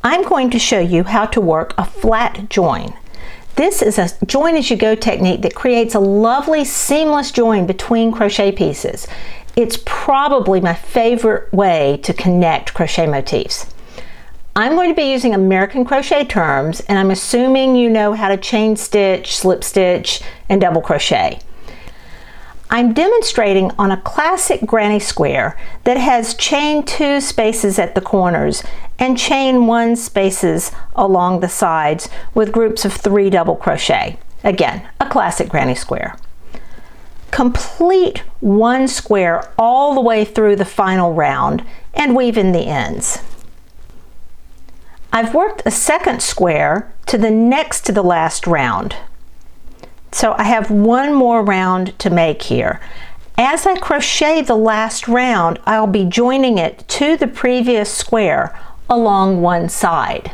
I'm going to show you how to work a flat join. This is a join as you go technique that creates a lovely seamless join between crochet pieces. It's probably my favorite way to connect crochet motifs. I'm going to be using American crochet terms, and I'm assuming you know how to chain stitch, slip stitch, and double crochet. I'm demonstrating on a classic granny square that has chain 2 spaces at the corners and chain 1 spaces along the sides with groups of 3 double crochet. Again, a classic granny square. Complete 1 square all the way through the final round and weave in the ends. I've worked a second square to the next to the last round. So I have 1 more round to make here. As I crochet the last round, I'll be joining it to the previous square along one side.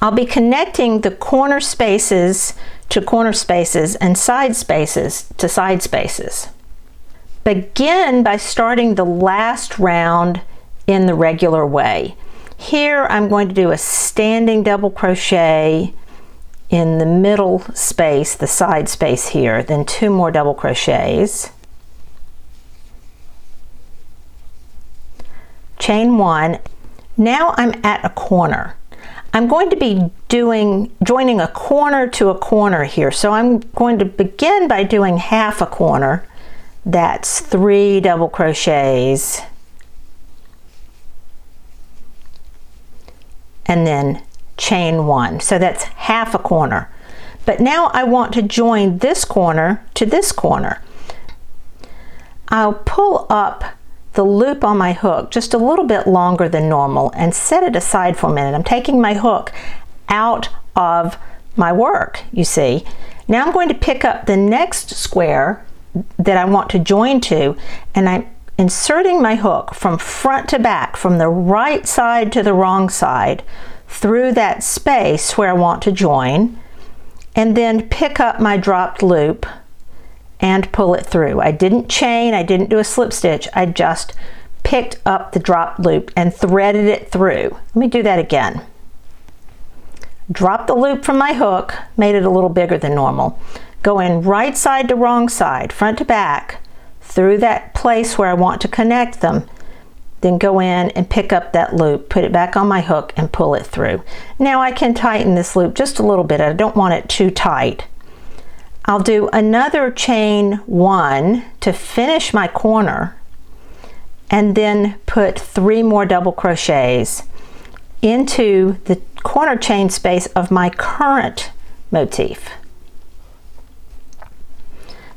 I'll be connecting the corner spaces to corner spaces and side spaces to side spaces. Begin by starting the last round in the regular way. Here I'm going to do a standing double crochet in the middle space, the side space here, then 2 more double crochets, chain 1. Now I'm at a corner. I'm going to be joining a corner to a corner here, so I'm going to begin by doing half a corner. That's 3 double crochets, and then chain 1. So that's half a corner. But now I want to join this corner to this corner. I'll pull up the loop on my hook just a little bit longer than normal and set it aside for a minute. I'm taking my hook out of my work, you see. Now I'm going to pick up the next square that I want to join to, and I'm inserting my hook from front to back, from the right side to the wrong side, through that space where I want to join, and then pick up my dropped loop and pull it through. I didn't chain, I didn't do a slip stitch, I just picked up the dropped loop and threaded it through. Let me do that again. Drop the loop from my hook, made it a little bigger than normal. Go in right side to wrong side, front to back, through that place where I want to connect them, then go in and pick up that loop, put it back on my hook and pull it through. Now I can tighten this loop just a little bit. I don't want it too tight. I'll do another chain 1 to finish my corner, and then put 3 more double crochets into the corner chain space of my current motif.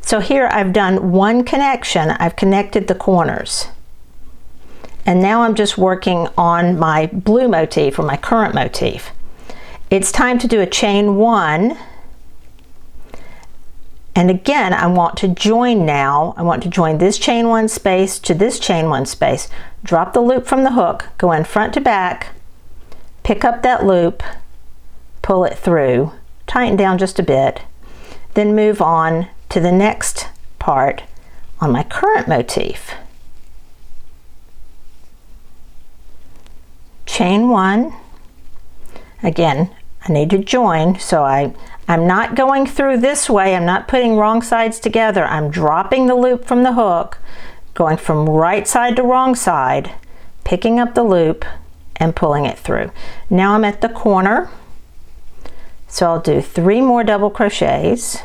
So here I've done 1 connection. I've connected the corners. And now I'm just working on my blue motif, or my current motif. It's time to do a chain 1. And again, I want to join now. I want to join this chain 1 space to this chain 1 space. Drop the loop from the hook, go in front to back, pick up that loop, pull it through, tighten down just a bit, then move on to the next part on my current motif. Chain 1. Again, I need to join, so I'm not going through this way. I'm not putting wrong sides together. I'm dropping the loop from the hook, going from right side to wrong side, picking up the loop and pulling it through. Now I'm at the corner, so I'll do 3 more double crochets,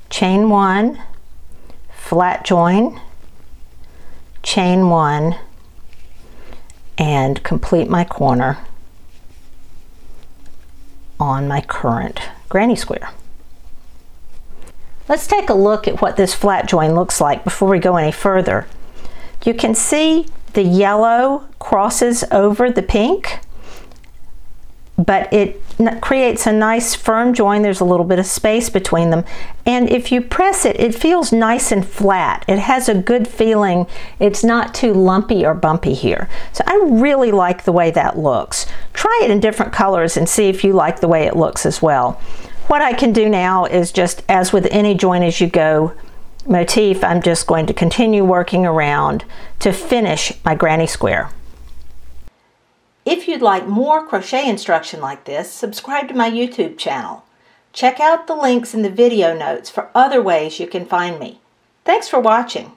chain 1, flat join, chain 1, and complete my corner on my current granny square. Let's take a look at what this flat join looks like before we go any further. You can see the yellow crosses over the pink, but it creates a nice firm join. There's a little bit of space between them, and if you press it, it feels nice and flat. It has a good feeling. It's not too lumpy or bumpy here. So I really like the way that looks. Try it in different colors and see if you like the way it looks as well. What I can do now is, just as with any join as you go, motif, I'm just going to continue working around to finish my granny square. If you'd like more crochet instruction like this, subscribe to my YouTube channel. Check out the links in the video notes for other ways you can find me. Thanks for watching.